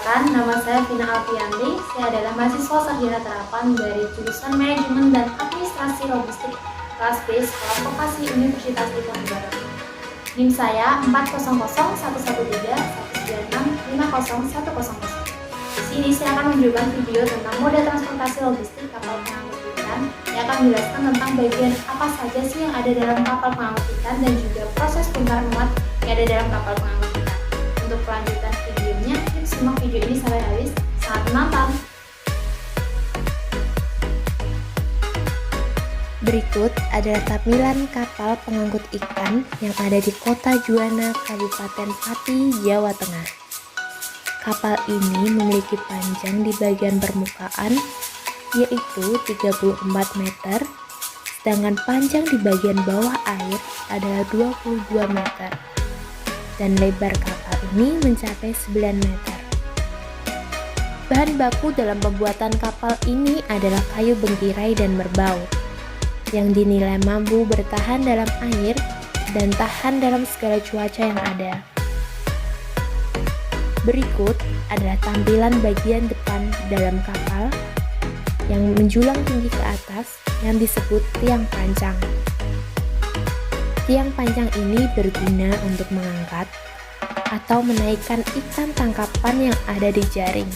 Perkenalkan, nama saya Vina Alfianti. Saya adalah mahasiswa sarjana terapan dari jurusan Manajemen dan Administrasi Logistik kelas B Sekolah Vokasi Universitas Diponegoro. NIM saya 4001131950100. Di sini saya akan menunjukkan video tentang moda transportasi logistik kapal pengangkut ikan yang akan menjelaskan tentang bagian apa saja sih yang ada dalam kapal pengangkut ikan dan juga proses bongkar muat yang ada dalam kapal pengangkut ikan. Untuk kelanjutan videonya, yuk simak video ini sampai habis. Selamat menonton! Berikut adalah tampilan kapal pengangkut ikan yang ada di Kota Juwana, Kabupaten Pati, Jawa Tengah. Kapal ini memiliki panjang di bagian permukaan yaitu 34 meter, sedangkan panjang di bagian bawah air adalah 22 meter. Dan lebar kapal ini mencapai 9 meter. Bahan baku dalam pembuatan kapal ini adalah kayu bengkirai dan merbaut yang dinilai mampu bertahan dalam air dan tahan dalam segala cuaca yang ada. Berikut adalah tampilan bagian depan dalam kapal yang menjulang tinggi ke atas yang disebut tiang pancang. Tiang pancang ini berguna untuk mengangkat atau menaikkan ikan tangkapan yang ada di jaring.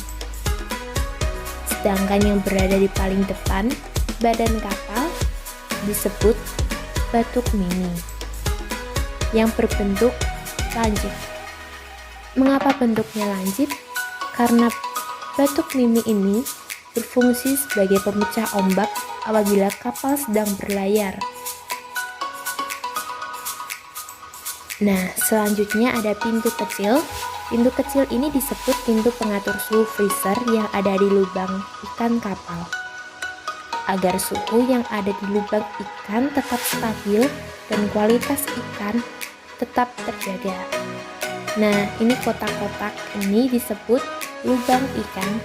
Sedangkan yang berada di paling depan badan kapal disebut batuk mini yang berbentuk lancip. Mengapa bentuknya lancip? Karena batuk mini ini berfungsi sebagai pemecah ombak apabila kapal sedang berlayar. Nah, selanjutnya ada pintu kecil. Pintu kecil ini disebut pintu pengatur suhu freezer yang ada di lubang ikan kapal, agar suhu yang ada di lubang ikan tetap stabil dan kualitas ikan tetap terjaga. Nah, ini kotak-kotak ini disebut lubang ikan.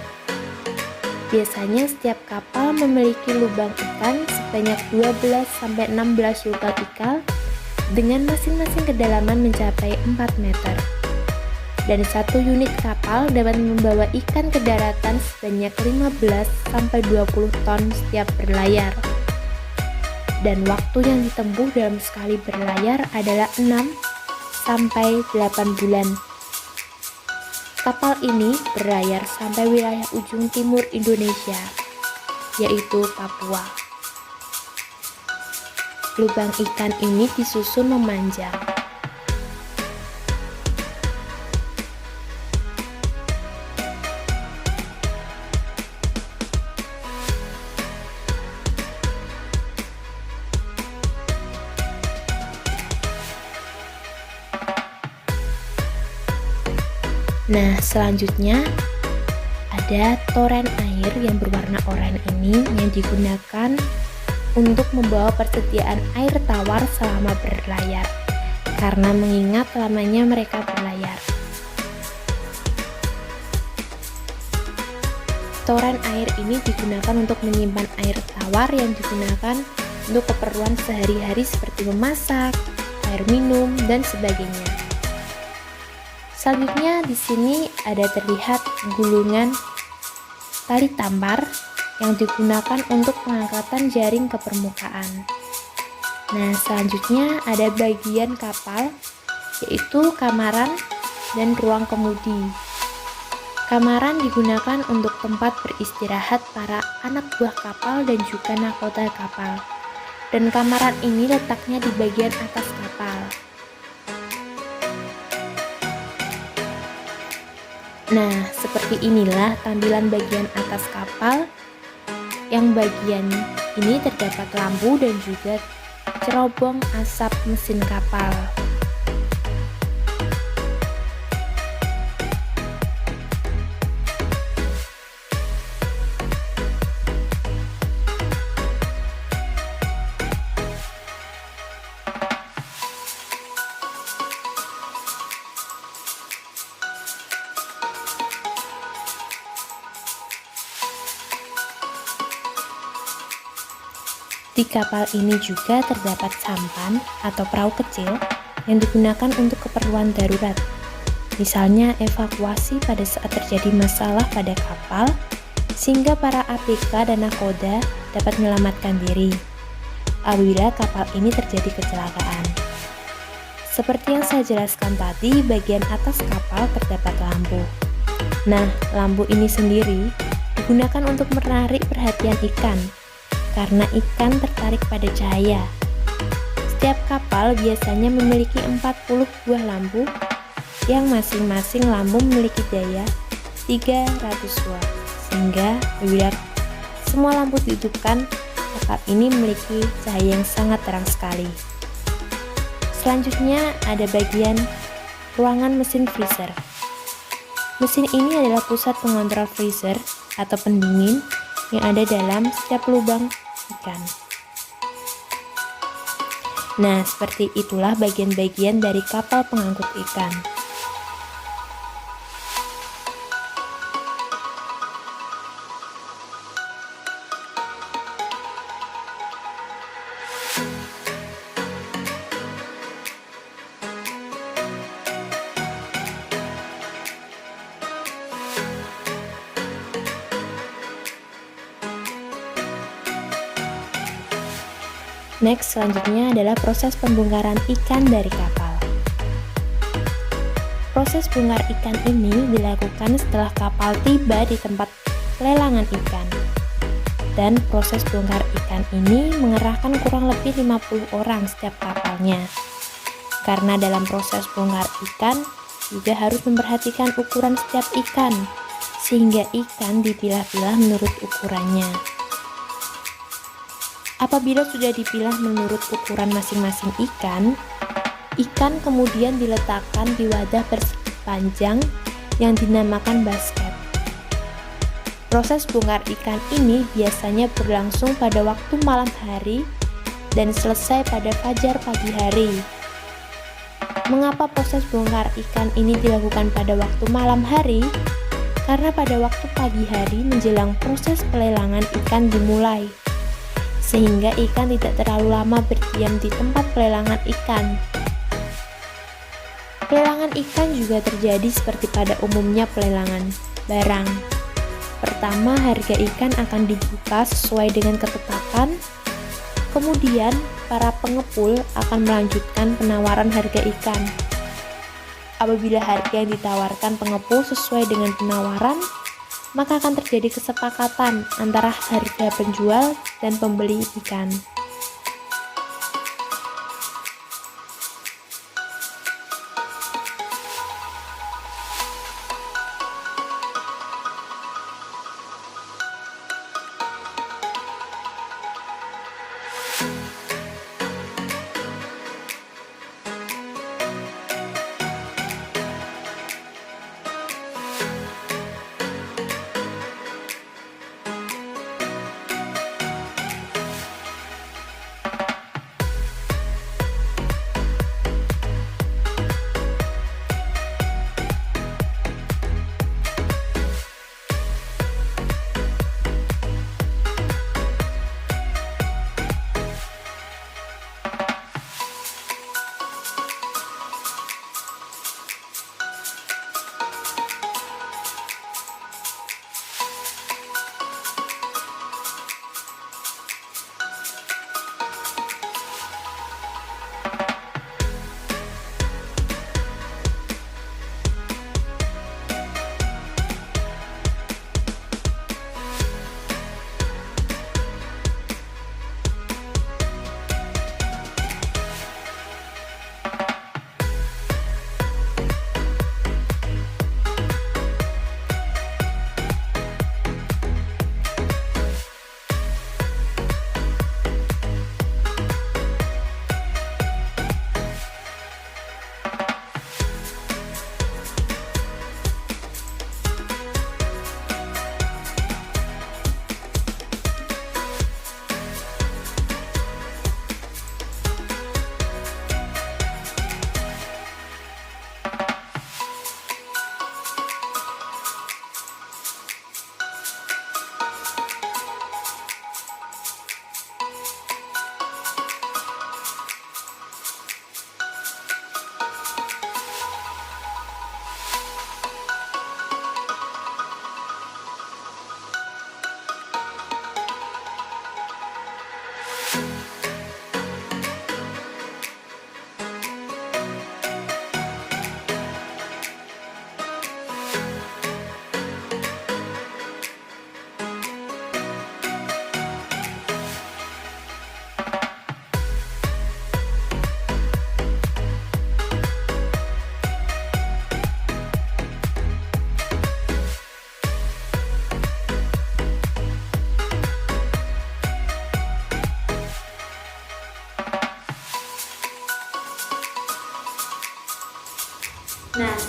Biasanya setiap kapal memiliki lubang ikan sebanyak 12-16 lubang ikan dengan masing-masing kedalaman mencapai 4 meter. Dan satu unit kapal dapat membawa ikan ke daratan sebanyak 15-20 ton setiap berlayar. Dan waktu yang ditempuh dalam sekali berlayar adalah 6-8 bulan. Kapal ini berlayar sampai wilayah ujung timur Indonesia, yaitu Papua. Lubang ikan ini disusun memanjang. Nah, selanjutnya ada toren air yang berwarna oranye ini yang digunakan untuk membawa persediaan air tawar selama berlayar, karena mengingat lamanya mereka berlayar. Toren air ini digunakan untuk menyimpan air tawar yang digunakan untuk keperluan sehari-hari seperti memasak, air minum, dan sebagainya. Selanjutnya di sini ada terlihat gulungan tali tampar yang digunakan untuk pengangkatan jaring ke permukaan. Nah, selanjutnya ada bagian kapal yaitu kamaran dan ruang kemudi. Kamaran digunakan untuk tempat beristirahat para anak buah kapal dan juga nahkoda kapal. Dan kamaran ini letaknya di bagian atas kapal. Nah, seperti inilah tampilan bagian atas kapal, yang bagian ini terdapat lampu dan juga cerobong asap mesin kapal. Di kapal ini juga terdapat sampan atau perahu kecil yang digunakan untuk keperluan darurat. Misalnya evakuasi pada saat terjadi masalah pada kapal, sehingga para ABK dan nakoda dapat menyelamatkan diri apabila kapal ini terjadi kecelakaan. Seperti yang saya jelaskan tadi, bagian atas kapal terdapat lampu. Nah, lampu ini sendiri digunakan untuk menarik perhatian ikan, karena ikan tertarik pada cahaya. Setiap kapal biasanya memiliki 40 buah lampu, yang masing-masing lampu memiliki daya 300 watt, sehingga apabila semua lampu dihidupkan, kapal ini memiliki cahaya yang sangat terang sekali. Selanjutnya ada bagian ruangan mesin freezer. Mesin ini adalah pusat pengontrol freezer atau pendingin yang ada dalam setiap lubang ikan. Nah, seperti itulah bagian-bagian dari kapal pengangkut ikan. Next, selanjutnya adalah proses pembongkaran ikan dari kapal. Proses bongkar ikan ini dilakukan setelah kapal tiba di tempat pelelangan ikan. Dan proses bongkar ikan ini mengerahkan kurang lebih 50 orang setiap kapalnya. Karena dalam proses bongkar ikan juga harus memperhatikan ukuran setiap ikan, sehingga ikan dipilah-pilah menurut ukurannya. Apabila sudah dipilah menurut ukuran masing-masing ikan, ikan kemudian diletakkan di wadah persegi panjang yang dinamakan basket. Proses bongkar ikan ini biasanya berlangsung pada waktu malam hari dan selesai pada fajar pagi hari. Mengapa proses bongkar ikan ini dilakukan pada waktu malam hari? Karena pada waktu pagi hari menjelang proses pelelangan ikan dimulai, sehingga ikan tidak terlalu lama berdiam di tempat pelelangan ikan. Pelelangan ikan juga terjadi seperti pada umumnya pelelangan barang. Pertama, harga ikan akan dibuka sesuai dengan ketetapan. Kemudian, para pengepul akan melanjutkan penawaran harga ikan. Apabila harga yang ditawarkan pengepul sesuai dengan penawaran, maka akan terjadi kesepakatan antara harga penjual dan pembeli ikan.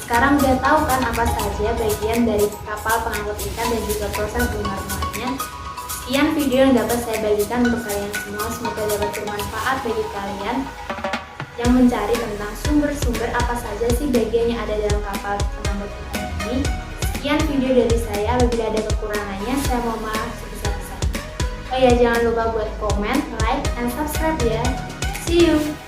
sekarang udah tahu kan apa saja bagian dari kapal pengangkut ikan dan juga proses bongkar-muatnya. Sekian video yang dapat saya bagikan untuk kalian semua. Semoga dapat bermanfaat bagi kalian yang mencari tentang sumber-sumber apa saja sih bagian yang ada dalam kapal pengangkut ikan ini. Sekian video dari saya. Apabila ada kekurangannya, saya mohon maaf sebesar-besarnya. Oh ya, jangan lupa buat komen, like, and subscribe ya. See you!